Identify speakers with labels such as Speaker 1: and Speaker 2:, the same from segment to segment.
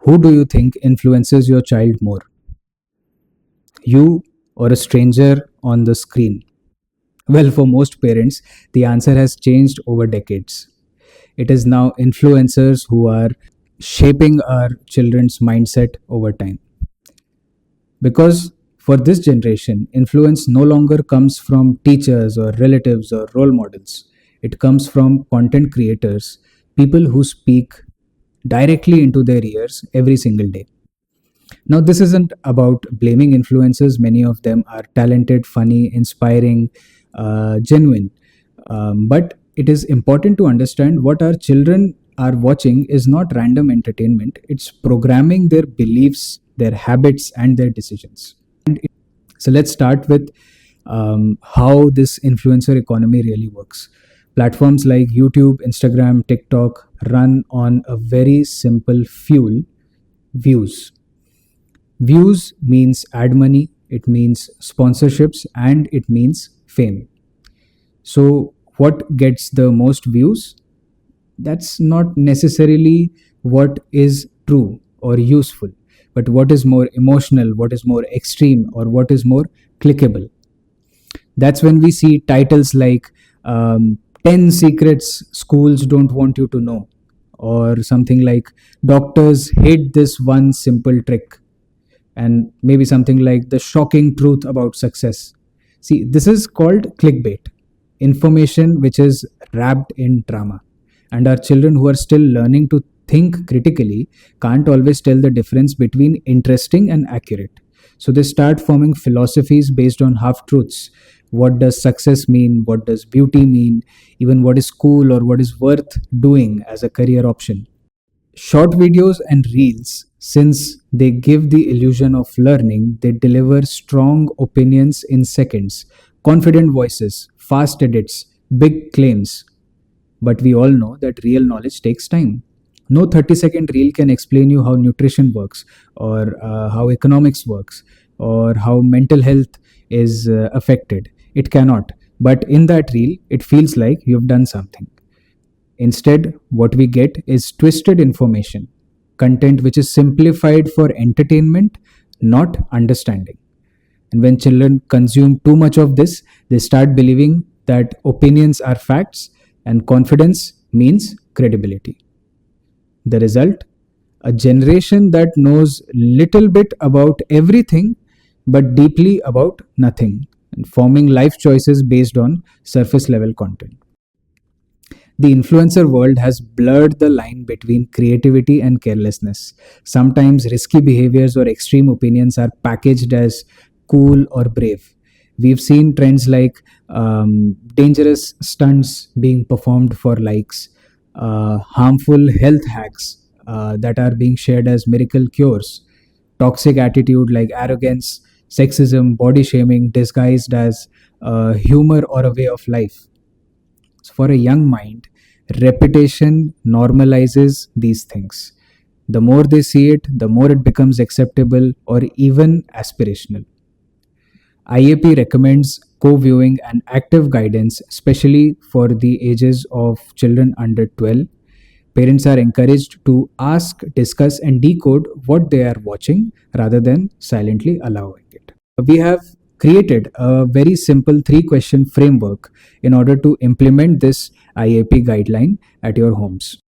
Speaker 1: Who do you think influences your child more? You or a stranger on the screen? Well, for most parents, the answer has changed over decades. It is now influencers who are shaping our children's mindset over time. Because for this generation, influence no longer comes from teachers or relatives or role models. It comes from content creators, people who speak directly into their ears every single day. Now, this isn't about blaming influencers. Many of them are talented, funny, inspiring, genuine. But it is important to understand what our children are watching is not random entertainment, it's programming their beliefs, their habits, and their decisions. So, let's start with how this influencer economy really works. Platforms like YouTube, Instagram, TikTok run on a very simple fuel: views. Views means ad money, it means sponsorships, and it means fame. So, what gets the most views? That's not necessarily what is true or useful, but what is more emotional, what is more extreme, or what is more clickable. That's when we see titles like 10 Secrets Schools Don't Want You to Know, or something like Doctors Hate This One Simple Trick, and maybe something like The Shocking Truth About Success. See, this is called clickbait, information which is wrapped in drama. And our children who are still learning to think critically can't always tell the difference between interesting and accurate. So they start forming philosophies based on half truths. What does success mean? What does beauty mean? Even what is cool or what is worth doing as a career option. Short videos and reels, since they give the illusion of learning, they deliver strong opinions in seconds, confident voices, fast edits, big claims. But we all know that real knowledge takes time. No 30-second reel can explain you how nutrition works, or how economics works, or how mental health is affected. It cannot. But in that reel, it feels like you've done something. Instead, what we get is twisted information, content which is simplified for entertainment, not understanding. And when children consume too much of this, they start believing that opinions are facts and confidence means credibility. The result? A generation that knows little bit about everything but deeply about nothing, and forming life choices based on surface level content. The influencer world has blurred the line between creativity and carelessness. Sometimes risky behaviors or extreme opinions are packaged as cool or brave. We've seen trends like dangerous stunts being performed for likes, harmful health hacks that are being shared as miracle cures, toxic attitude like arrogance, sexism, body shaming disguised as humor or a way of life. So for a young mind, repetition normalizes these things. The more they see it, the more it becomes acceptable or even aspirational. IAP recommends co viewing and active guidance, especially for the ages of children under 12. Parents are encouraged to ask, discuss, and decode what they are watching rather than silently allowing it. We have created a very simple 3 question framework in order to implement this IAP guideline at your homes.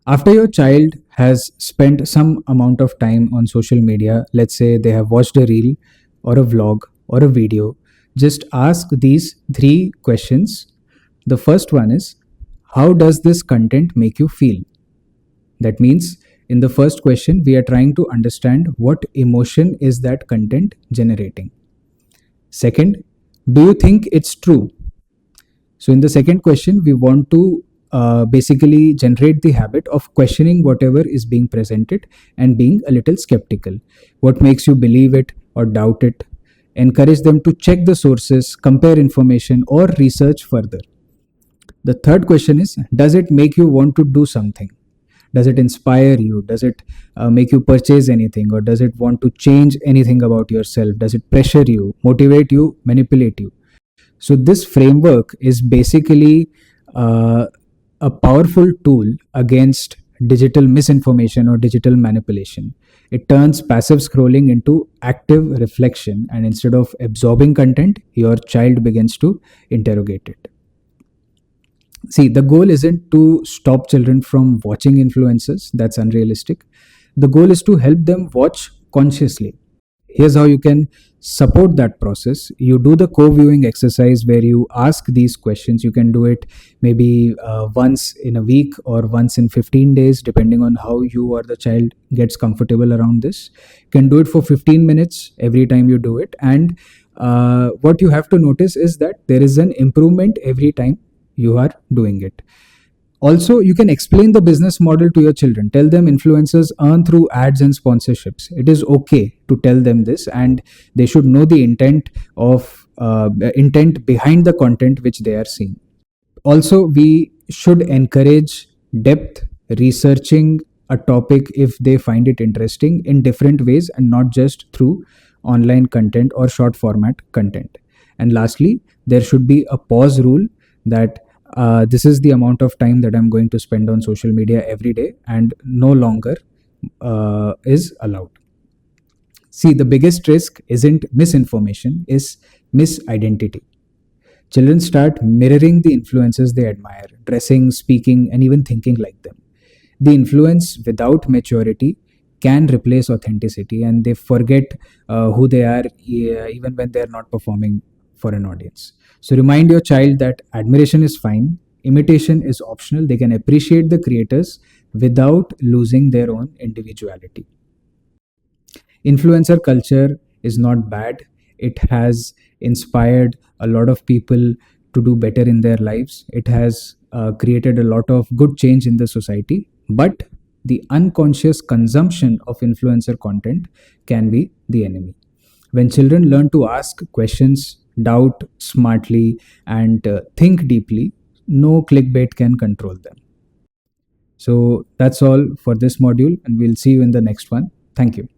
Speaker 1: After your child has spent some amount of time on social media, let's say they have watched a reel or a vlog or a video, just ask these 3 questions. The first one is, how does this content make you feel? That means in the first question, we are trying to understand what emotion is that content generating. Second, do you think it's true? So, in the second question, we want to basically generate the habit of questioning whatever is being presented and being a little skeptical. What makes you believe it or doubt it? Encourage them to check the sources, compare information, or research further. The third question is, does it make you want to do something? Does it inspire you? Does it make you purchase anything? Or does it want to change anything about yourself? Does it pressure you, motivate you, manipulate you? So, this framework is basically a powerful tool against digital misinformation or digital manipulation. It turns passive scrolling into active reflection, and instead of absorbing content, your child begins to interrogate it. See, the goal isn't to stop children from watching influencers, that's unrealistic. The goal is to help them watch consciously. Here's how you can support that process. You do the co-viewing exercise where you ask these questions. You can do it maybe once in a week or once in 15 days, depending on how you or the child gets comfortable around this. You can do it for 15 minutes every time you do it. And what you have to notice is that there is an improvement every time you are doing it. Also, you can explain the business model to your children. Tell them influencers earn through ads and sponsorships. It is okay to tell them this, and they should know the intent behind the content which they are seeing. Also, we should encourage depth researching a topic if they find it interesting in different ways and not just through online content or short format content. And lastly, there should be a pause rule that this is the amount of time that I'm going to spend on social media every day, and no longer is allowed. See, the biggest risk isn't misinformation, is misidentity. Children start mirroring the influences they admire, dressing, speaking, and even thinking like them. The influence without maturity can replace authenticity, and they forget who they are even when they're not performing for an audience. So remind your child that admiration is fine, imitation is optional. They can appreciate the creators without losing their own individuality. Influencer culture is not bad. It has inspired a lot of people to do better in their lives. It has created a lot of good change in the society. But the unconscious consumption of influencer content can be the enemy. When children learn to ask questions, doubt smartly, and think deeply, no clickbait can control them. So that's all for this module, and we'll see you in the next one. Thank you.